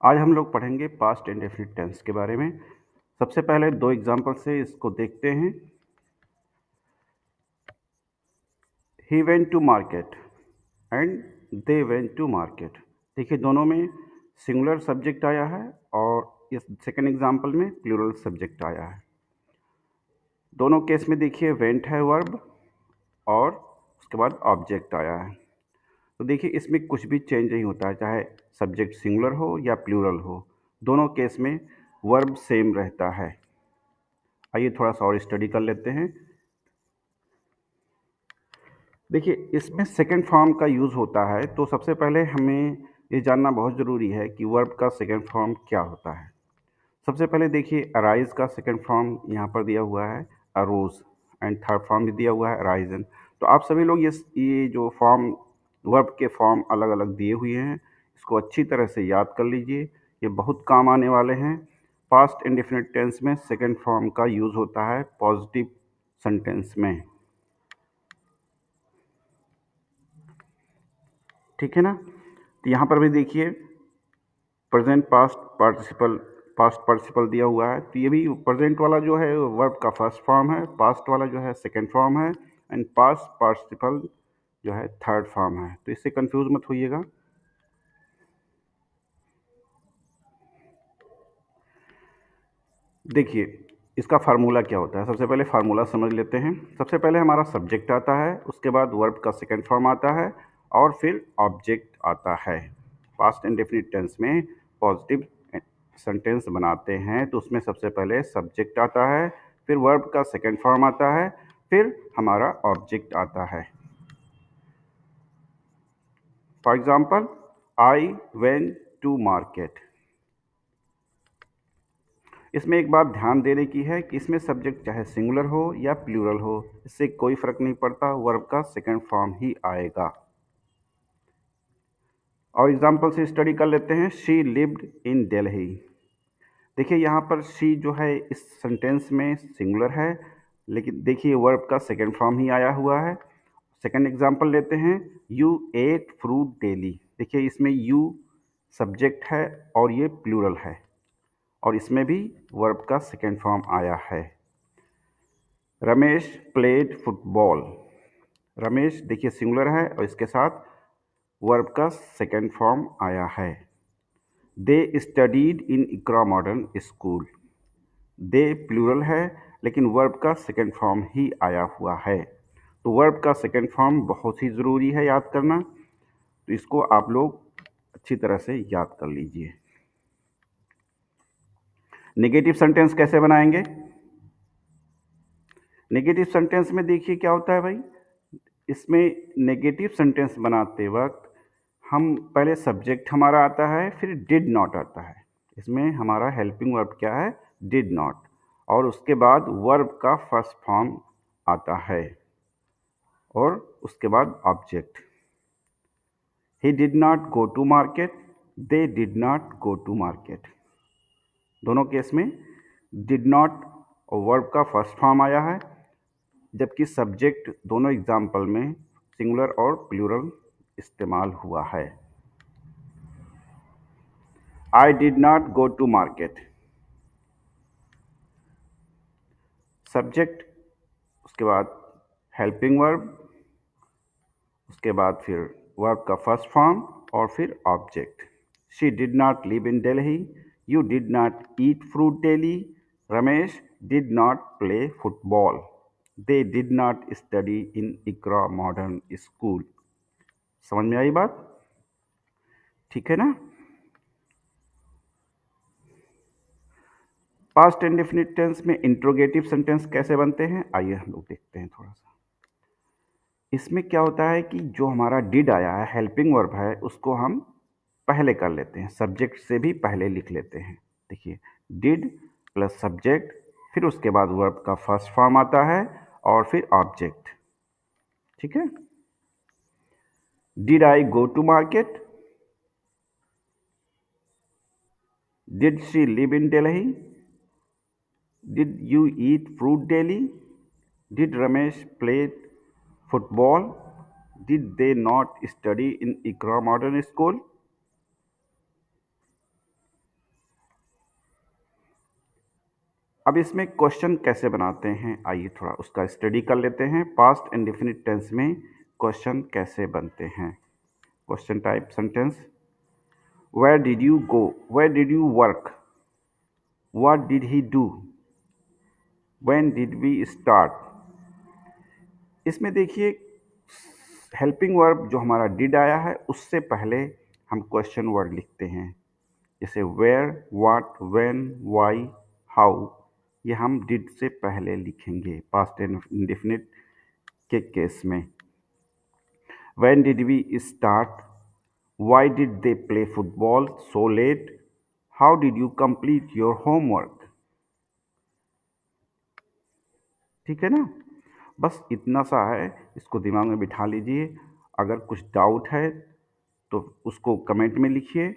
आज हम लोग पढ़ेंगे पास्ट इंडेफिनिट टेंस के बारे में। सबसे पहले दो एग्जाम्पल से इसको देखते हैं। He went to market and they went to market. देखिए दोनों में सिंगुलर सब्जेक्ट आया है और इस सेकंड एग्जाम्पल में प्लूरल सब्जेक्ट आया है। दोनों केस में देखिए वेंट है वर्ब और उसके बाद ऑब्जेक्ट आया है। तो देखिए इसमें कुछ भी चेंज नहीं होता है, चाहे सब्जेक्ट सिंगुलर हो या प्लूरल हो, दोनों केस में वर्ब सेम रहता है। आइए थोड़ा सा और स्टडी कर लेते हैं। देखिए इसमें सेकंड फॉर्म का यूज़ होता है, तो सबसे पहले हमें ये जानना बहुत ज़रूरी है कि वर्ब का सेकंड फॉर्म क्या होता है। सबसे पहले देखिए अराइज का सेकंड फॉर्म यहाँ पर दिया हुआ है अरोज, एंड थर्ड फॉर्म भी दिया हुआ है अराइजन। तो आप सभी लोग ये जो फॉर्म वर्ब के फॉर्म अलग अलग दिए हुए हैं, इसको अच्छी तरह से याद कर लीजिए, ये बहुत काम आने वाले हैं। पास्ट इंडेफिनिट टेंस में सेकंड फॉर्म का यूज़ होता है पॉजिटिव सेंटेंस में, ठीक है ना। तो यहाँ पर भी देखिए प्रेजेंट पास्ट पार्टिसिपल दिया हुआ है, तो ये भी प्रेजेंट वाला जो है वर्ब का फर्स्ट फॉर्म है, पास्ट वाला जो है सेकंड फॉर्म है, एंड पास्ट पार्टिसिपल जो है थर्ड फॉर्म है। तो इससे कंफ्यूज मत होइएगा। देखिए इसका फार्मूला क्या होता है, सबसे पहले फार्मूला समझ लेते हैं। सबसे पहले हमारा सब्जेक्ट आता है, उसके बाद वर्ब का सेकंड फॉर्म आता है और फिर ऑब्जेक्ट आता है। पास्ट इंडेफिनिट टेंस में पॉजिटिव सेंटेंस बनाते हैं तो उसमें सबसे पहले सब्जेक्ट आता है, फिर वर्ब का सेकंड फॉर्म आता है, फिर हमारा ऑब्जेक्ट आता है। For example I went to market. इसमें एक बात ध्यान देने की है कि इसमें सब्जेक्ट चाहे सिंगुलर हो या प्लूरल हो, इससे कोई फर्क नहीं पड़ता, वर्ब का सेकंड फॉर्म ही आएगा। और एग्जाम्पल से स्टडी कर लेते हैं। She lived in Delhi. देखिए यहाँ पर शी जो है इस सेंटेंस में सिंगुलर है, लेकिन देखिए वर्ब का सेकंड फॉर्म ही आया हुआ है। सेकंड एग्जाम्पल लेते हैं। You ate fruit daily. देखिए इसमें यू सब्जेक्ट है और ये प्लूरल है, और इसमें भी वर्ब का सेकंड फॉर्म आया है। Ramesh played football. रमेश देखिए सिंगुलर है और इसके साथ वर्ब का सेकंड फॉर्म आया है। They studied in Iqra modern school. They plural है लेकिन वर्ब का सेकंड फॉर्म ही आया हुआ है। तो वर्ब का सेकंड फॉर्म बहुत ही ज़रूरी है याद करना, तो इसको आप लोग अच्छी तरह से याद कर लीजिए। नेगेटिव सेंटेंस कैसे बनाएंगे? नेगेटिव सेंटेंस में देखिए क्या होता है भाई, इसमें नेगेटिव सेंटेंस बनाते वक्त हम पहले सब्जेक्ट हमारा आता है, फिर डिड नॉट आता है। इसमें हमारा हेल्पिंग वर्ब क्या है? Did not. और उसके बाद वर्ब का फर्स्ट फॉर्म आता है और उसके बाद object. He did not go to market, they did not go to market. दोनों केस में डिड नॉट और वर्ब का फर्स्ट फॉर्म आया है, जबकि सब्जेक्ट दोनों एग्जाम्पल में सिंगुलर और प्लूरल इस्तेमाल हुआ है। I did not go to market. Subject, उसके बाद हेल्पिंग वर्ब, उसके बाद फिर वर्ब का फर्स्ट फॉर्म और फिर object. She did not live in Delhi. You did not eat fruit daily. Ramesh did not play football. They did not study in Iqra modern school. समझ में आई बात? ठीक है ना। पास्ट इंडेफिनिट टेंस में इंट्रोगेटिव सेंटेंस कैसे बनते हैं, आइए हम लोग देखते हैं थोड़ा सा। इसमें क्या होता है कि जो हमारा डिड आया है, हेल्पिंग वर्ब है, उसको हम पहले कर लेते हैं, सब्जेक्ट से भी पहले लिख लेते हैं। देखिए डिड प्लस सब्जेक्ट, फिर उसके बाद वर्ब का फर्स्ट फॉर्म आता है और फिर ऑब्जेक्ट। ठीक है। Did I go to market? Did she live in Delhi? Did you eat fruit daily? Did Ramesh play football? Did they not study in Ikra Modern School? अब इसमें क्वेश्चन कैसे बनाते हैं, आइए थोड़ा उसका स्टडी कर लेते हैं। पास्ट इंडेफिनिट टेंस में क्वेश्चन कैसे बनते हैं। Question type sentence, where did you go, where did you work, what did he do, when did we start. इसमें देखिए हेल्पिंग वर्ब जो हमारा डिड आया है उससे पहले हम क्वेश्चन वर्ड लिखते हैं, जैसे where, what, when, why, how, ये हम डिड से पहले लिखेंगे पास्ट इंडेफिनिट के केस में। When did we start, why did they play football so late, how did you complete your homework. ठीक है ना, बस इतना सा है, इसको दिमाग में बिठा लीजिए। अगर कुछ डाउट है तो उसको कमेंट में लिखिए।